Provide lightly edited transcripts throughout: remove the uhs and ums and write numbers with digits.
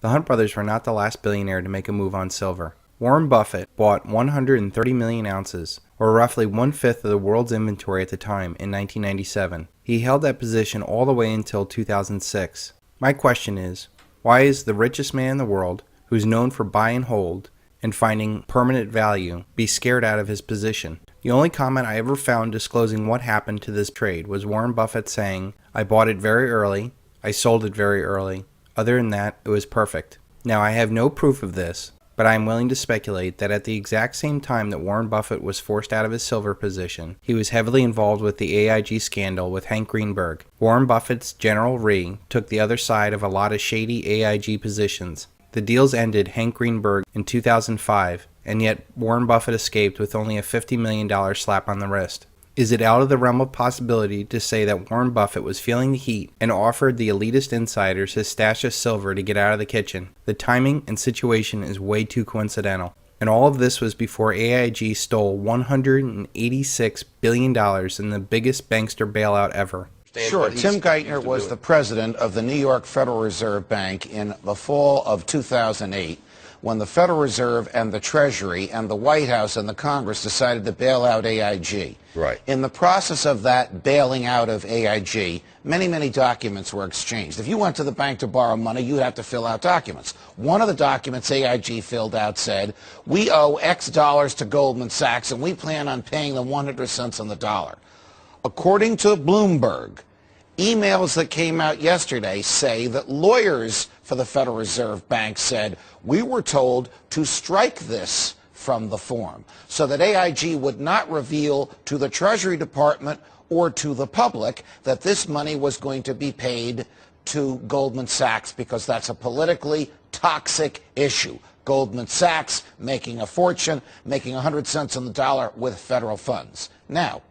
The Hunt brothers were not the last billionaire to make a move on silver. Warren Buffett bought 130 million ounces, or roughly 1/5 of the world's inventory at the time, in 1997. He held that position all the way until 2006. My question is, why is the richest man in the world, who's known for buy and hold and finding permanent value, be scared out of his position? The only comment I ever found disclosing what happened to this trade was Warren Buffett saying, "I bought it very early, I sold it very early. Other than that, it was perfect." Now, I have no proof of this, but I am willing to speculate that at the exact same time that Warren Buffett was forced out of his silver position, he was heavily involved with the AIG scandal with Hank Greenberg. Warren Buffett's General Re took the other side of a lot of shady AIG positions. The deals ended Hank Greenberg in 2005, and yet Warren Buffett escaped with only a $50 million slap on the wrist. Is it out of the realm of possibility to say that Warren Buffett was feeling the heat and offered the elitist insiders his stash of silver to get out of the kitchen? The timing and situation is way too coincidental. And all of this was before AIG stole $186 billion in the biggest bankster bailout ever. Sure. Tim Geithner was the president of the New York Federal Reserve Bank in the fall of 2008. When the Federal Reserve and the Treasury and the White House and the Congress decided to bail out AIG. Right. In the process of that bailing out of AIG, many documents were exchanged. If you went to the bank to borrow money, you'd have to fill out documents. One of the documents AIG filled out said, "We owe X dollars to Goldman Sachs, and we plan on paying them 100 cents on the dollar." According to Bloomberg, emails that came out yesterday say that lawyers for the Federal Reserve Bank said, "We were told to strike this from the form so that AIG would not reveal to the Treasury Department or to the public that this money was going to be paid to Goldman Sachs because that's a politically toxic issue." Goldman Sachs making a fortune, making 100 cents on the dollar with federal funds. Now,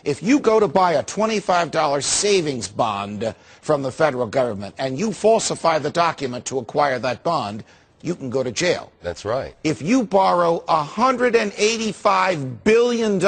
if you go to buy a $25 savings bond from the federal government and you falsify the document to acquire that bond, you can go to jail. That's right. If you borrow $185 billion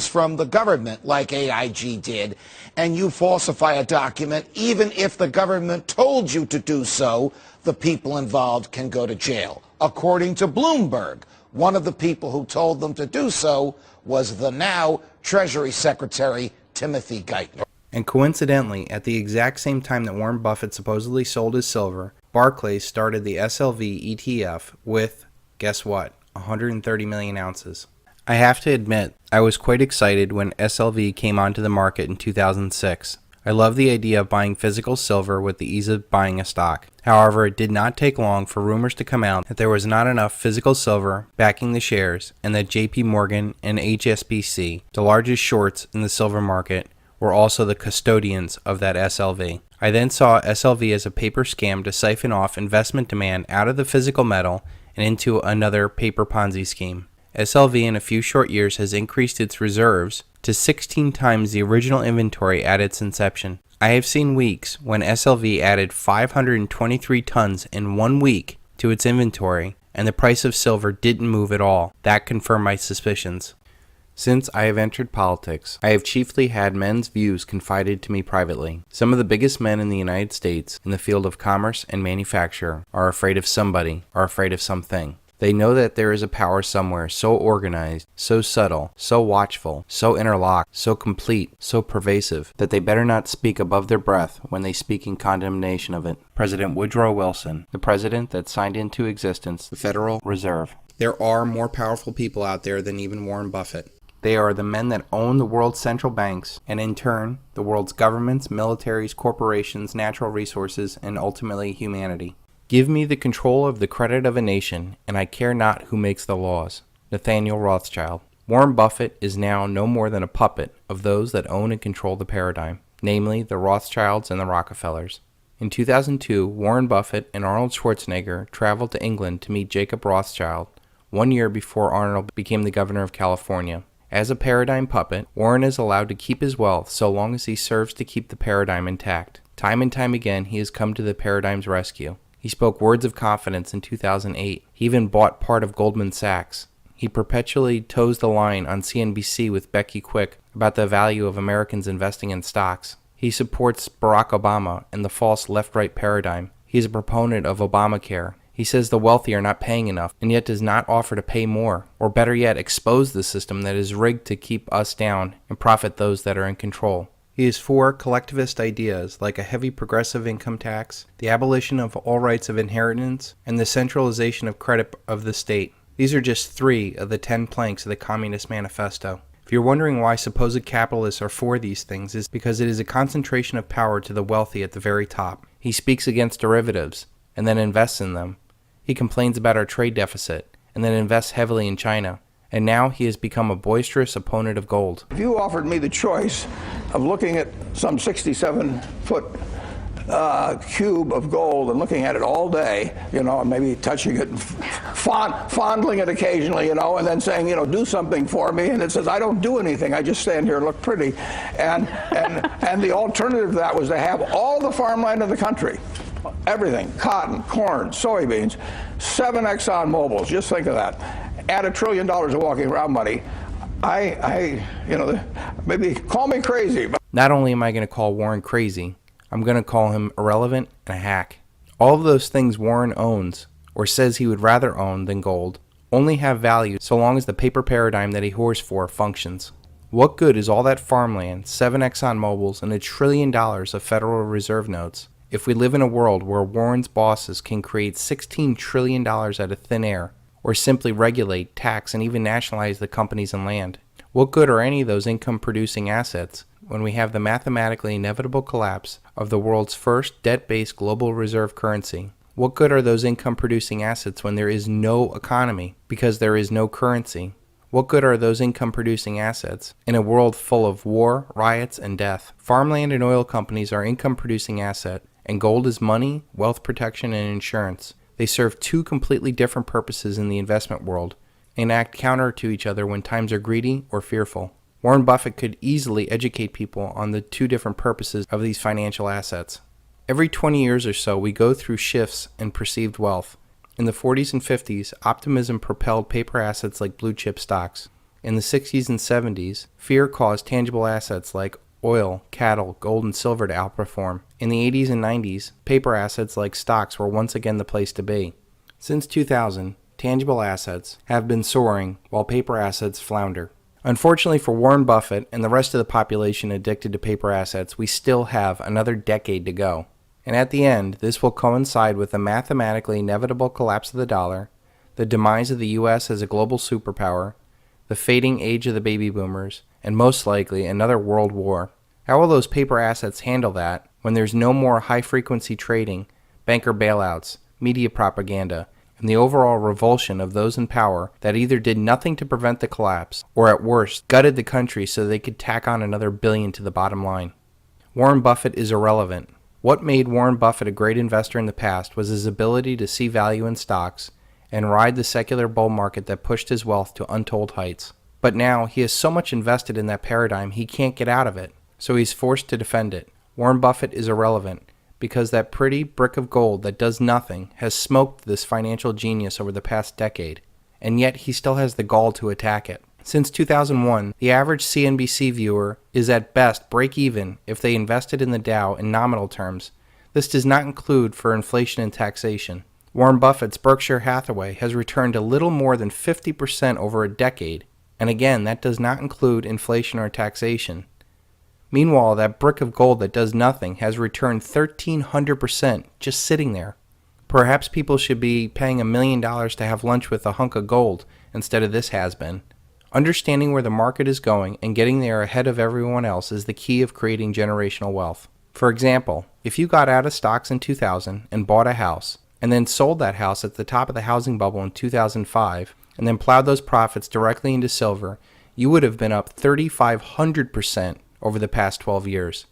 from the government, like AIG did, and you falsify a document, even if the government told you to do so, the people involved can go to jail. According to Bloomberg, one of the people who told them to do so was the now Treasury Secretary Timothy Geithner. And coincidentally, at the exact same time that Warren Buffett supposedly sold his silver, Barclays started the SLV ETF with, guess what, 130 million ounces. I have to admit, I was quite excited when SLV came onto the market in 2006. I love the idea of buying physical silver with the ease of buying a stock. However, it did not take long for rumors to come out that there was not enough physical silver backing the shares and that JP Morgan and HSBC, the largest shorts in the silver market, were also the custodians of that SLV. I then saw SLV as a paper scam to siphon off investment demand out of the physical metal and into another paper Ponzi scheme. SLV in a few short years has increased its reserves to 16 times the original inventory at its inception. I have seen weeks when SLV added 523 tons in 1 week to its inventory and the price of silver didn't move at all. That confirmed my suspicions. Since I have entered politics, I have chiefly had men's views confided to me privately. Some of the biggest men in the United States in the field of commerce and manufacture are afraid of somebody, are afraid of something. They know that there is a power somewhere so organized, so subtle, so watchful, so interlocked, so complete, so pervasive, that they better not speak above their breath when they speak in condemnation of it. President Woodrow Wilson, the president that signed into existence the Federal Reserve. There are more powerful people out there than even Warren Buffett. They are the men that own the world's central banks, and in turn, the world's governments, militaries, corporations, natural resources, and ultimately humanity. Give me the control of the credit of a nation, and I care not who makes the laws. Nathaniel Rothschild. Warren Buffett is now no more than a puppet of those that own and control the paradigm, namely the Rothschilds and the Rockefellers. In 2002, Warren Buffett and Arnold Schwarzenegger traveled to England to meet Jacob Rothschild, 1 year before Arnold became the governor of California. As a paradigm puppet, Warren is allowed to keep his wealth so long as he serves to keep the paradigm intact. Time and time again, he has come to the paradigm's rescue. He spoke words of confidence in 2008. He even bought part of Goldman Sachs. He perpetually toes the line on CNBC with Becky Quick about the value of Americans investing in stocks. He supports Barack Obama and the false left-right paradigm. He He is a proponent of Obamacare. He says the wealthy are not paying enough, and yet does not offer to pay more, or better yet, expose the system that is rigged to keep us down and profit those that are in control. He is for collectivist ideas like a heavy progressive income tax, the abolition of all rights of inheritance, and the centralization of credit of the state. These are just 3 of the 10 planks of the Communist Manifesto. If you're wondering why supposed capitalists are for these things, it's because it is a concentration of power to the wealthy at the very top. He speaks against derivatives, and then invests in them. He complains about our trade deficit, and then invests heavily in China. And now he has become a boisterous opponent of gold. If you offered me the choice of looking at some 67-foot cube of gold and looking at it all day, and maybe touching it and fondling it occasionally, and then saying, do something for me, and it says, I don't do anything, I just stand here and look pretty. And the alternative to that was to have all the farmland in the country, everything, cotton, corn, soybeans, 7 Exxon Mobils, just think of that. Add $1 trillion of walking around money. Maybe call me crazy. But not only am I going to call Warren crazy, I'm going to call him irrelevant and a hack. All of those things Warren owns, or says he would rather own than gold, only have value so long as the paper paradigm that he whores for functions. What good is all that farmland, 7 Exxon Mobils, and $1 trillion of Federal Reserve notes if we live in a world where Warren's bosses can create $16 trillion out of thin air, or simply regulate, tax, and even nationalize the companies and land? What good are any of those income-producing assets when we have the mathematically inevitable collapse of the world's first debt-based global reserve currency? What good are those income-producing assets when there is no economy because there is no currency? What good are those income-producing assets in a world full of war, riots, and death? Farmland and oil companies are income-producing asset, and gold is money, wealth protection, and insurance. They serve 2 completely different purposes in the investment world and act counter to each other when times are greedy or fearful. Warren Buffett could easily educate people on the 2 different purposes of these financial assets. Every 20 years or so, we go through shifts in perceived wealth. In the 40s and 50s, optimism propelled paper assets like blue chip stocks. In the 60s and 70s, fear caused tangible assets like oil, cattle, gold, and silver to outperform. In the 80s and 90s, paper assets like stocks were once again the place to be. Since 2000, tangible assets have been soaring while paper assets flounder. Unfortunately for Warren Buffett and the rest of the population addicted to paper assets, we still have another decade to go. And at the end, this will coincide with the mathematically inevitable collapse of the dollar, the demise of the U.S. as a global superpower, the fading age of the baby boomers, and most likely another world war. How will those paper assets handle that when there's no more high-frequency trading, banker bailouts, media propaganda, and the overall revulsion of those in power that either did nothing to prevent the collapse or at worst gutted the country so they could tack on another billion to the bottom line? Warren Buffett is irrelevant. What made Warren Buffett a great investor in the past was his ability to see value in stocks and ride the secular bull market that pushed his wealth to untold heights. But now he is so much invested in that paradigm he can't get out of it, so he's forced to defend it. Warren Buffett is irrelevant because that pretty brick of gold that does nothing has smoked this financial genius over the past decade, and yet he still has the gall to attack it. Since 2001, the average CNBC viewer is at best break even if they invested in the Dow in nominal terms. This does not include for inflation and taxation. Warren Buffett's Berkshire Hathaway has returned a little more than 50% over a decade, and again, that does not include inflation or taxation. Meanwhile, that brick of gold that does nothing has returned 1,300% just sitting there. Perhaps people should be paying $1 million to have lunch with a hunk of gold instead of this has-been. Understanding where the market is going and getting there ahead of everyone else is the key of creating generational wealth. For example, if you got out of stocks in 2000 and bought a house, and then sold that house at the top of the housing bubble in 2005, and then plowed those profits directly into silver, you would have been up 3,500% over the past 12 years.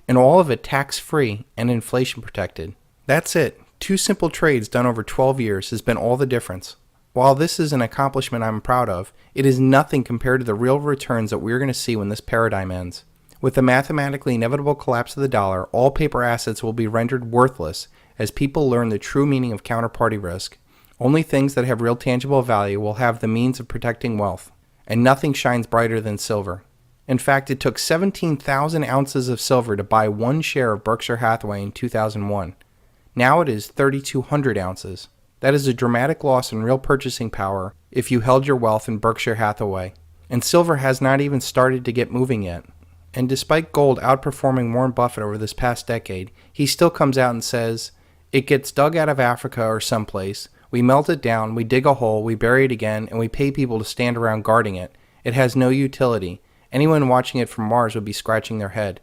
And all of it tax-free and inflation protected. That's it. 2 simple trades done over 12 years has been all the difference. While this is an accomplishment I'm proud of, it is nothing compared to the real returns that we're going to see when this paradigm ends. With the mathematically inevitable collapse of the dollar, all paper assets will be rendered worthless as people learn the true meaning of counterparty risk. Only things that have real tangible value will have the means of protecting wealth, and nothing shines brighter than silver. In fact, it took 17,000 ounces of silver to buy 1 share of Berkshire Hathaway in 2001. Now it is 3,200 ounces. That is a dramatic loss in real purchasing power if you held your wealth in Berkshire Hathaway. And silver has not even started to get moving yet. And despite gold outperforming Warren Buffett over this past decade, he still comes out and says, it gets dug out of Africa or someplace, we melt it down, we dig a hole, we bury it again, and we pay people to stand around guarding it. It has no utility. Anyone watching it from Mars would be scratching their head.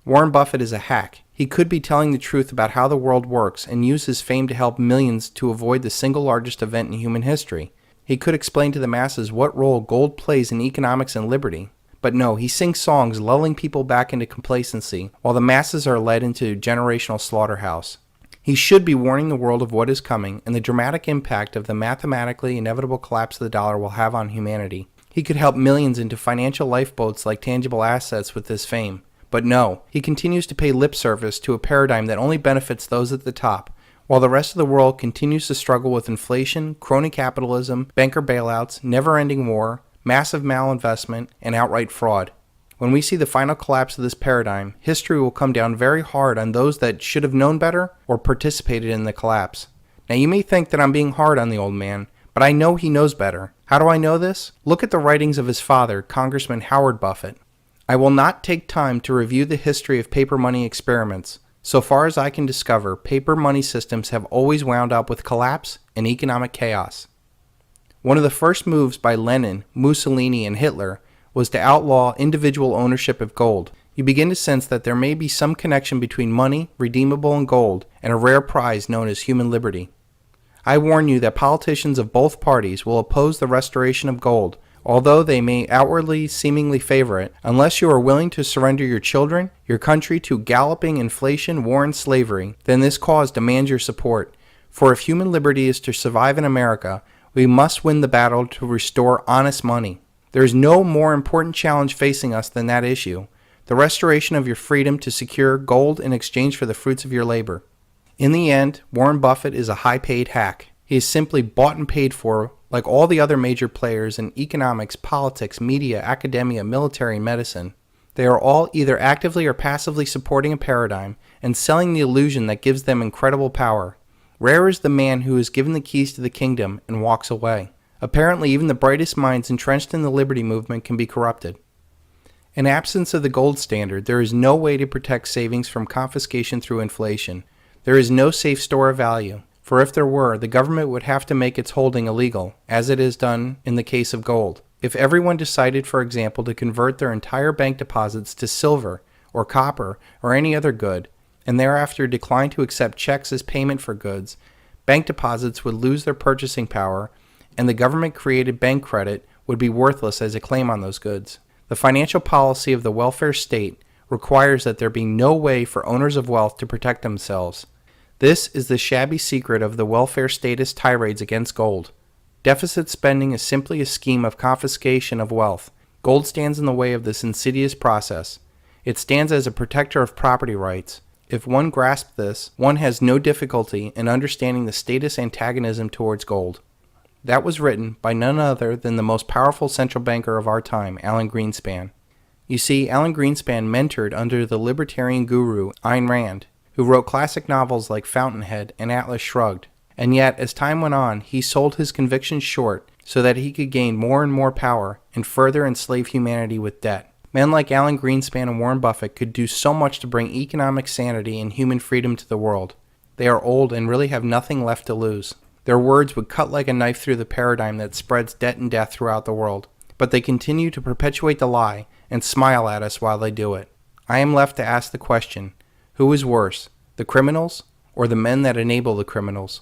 Warren Buffett is a hack. He could be telling the truth about how the world works and use his fame to help millions to avoid the single largest event in human history. He could explain to the masses what role gold plays in economics and liberty. But no, he sings songs lulling people back into complacency while the masses are led into generational slaughterhouse. He should be warning the world of what is coming and the dramatic impact of the mathematically inevitable collapse of the dollar will have on humanity. He could help millions into financial lifeboats like tangible assets with this fame. But no, he continues to pay lip service to a paradigm that only benefits those at the top, while the rest of the world continues to struggle with inflation, crony capitalism, banker bailouts, never-ending war, massive malinvestment, and outright fraud. When we see the final collapse of this paradigm, history will come down very hard on those that should have known better or participated in the collapse. Now you may think that I'm being hard on the old man, but I know he knows better. How do I know this? Look at the writings of his father, Congressman Howard Buffett. I will not take time to review the history of paper money experiments. So far as I can discover, paper money systems have always wound up with collapse and economic chaos. One of the first moves by Lenin, Mussolini, and Hitler was to outlaw individual ownership of gold. You begin to sense that there may be some connection between money, redeemable in gold, and a rare prize known as human liberty. I warn you that politicians of both parties will oppose the restoration of gold, although they may outwardly seemingly favor it, unless you are willing to surrender your children, your country to galloping inflation, war, and slavery, then this cause demands your support. For if human liberty is to survive in America, we must win the battle to restore honest money. There is no more important challenge facing us than that issue, the restoration of your freedom to secure gold in exchange for the fruits of your labor. In the end, Warren Buffett is a high-paid hack. He is simply bought and paid for, like all the other major players in economics, politics, media, academia, military, and medicine. They are all either actively or passively supporting a paradigm and selling the illusion that gives them incredible power. Rare is the man who is given the keys to the kingdom and walks away. Apparently, even the brightest minds entrenched in the liberty movement can be corrupted. In absence of the gold standard, there is no way to protect savings from confiscation through inflation. There is no safe store of value, for if there were, the government would have to make its holding illegal, as it is done in the case of gold. If everyone decided, for example, to convert their entire bank deposits to silver or copper or any other good, and thereafter decline to accept checks as payment for goods, bank deposits would lose their purchasing power, and the government-created bank credit would be worthless as a claim on those goods. The financial policy of the welfare state requires that there be no way for owners of wealth to protect themselves. This is the shabby secret of the welfare statist tirades against gold. Deficit spending is simply a scheme of confiscation of wealth. Gold stands in the way of this insidious process. It stands as a protector of property rights. If one grasps this, one has no difficulty in understanding the statist antagonism towards gold. That was written by none other than the most powerful central banker of our time, Alan Greenspan. You see, Alan Greenspan mentored under the libertarian guru Ayn Rand, who wrote classic novels like Fountainhead and Atlas Shrugged. And yet, as time went on, he sold his convictions short so that he could gain more and more power and further enslave humanity with debt. Men like Alan Greenspan and Warren Buffett could do so much to bring economic sanity and human freedom to the world. They are old and really have nothing left to lose. Their words would cut like a knife through the paradigm that spreads debt and death throughout the world. But they continue to perpetuate the lie and smile at us while they do it. I am left to ask the question, who is worse, the criminals or the men that enable the criminals?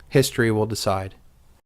History will decide.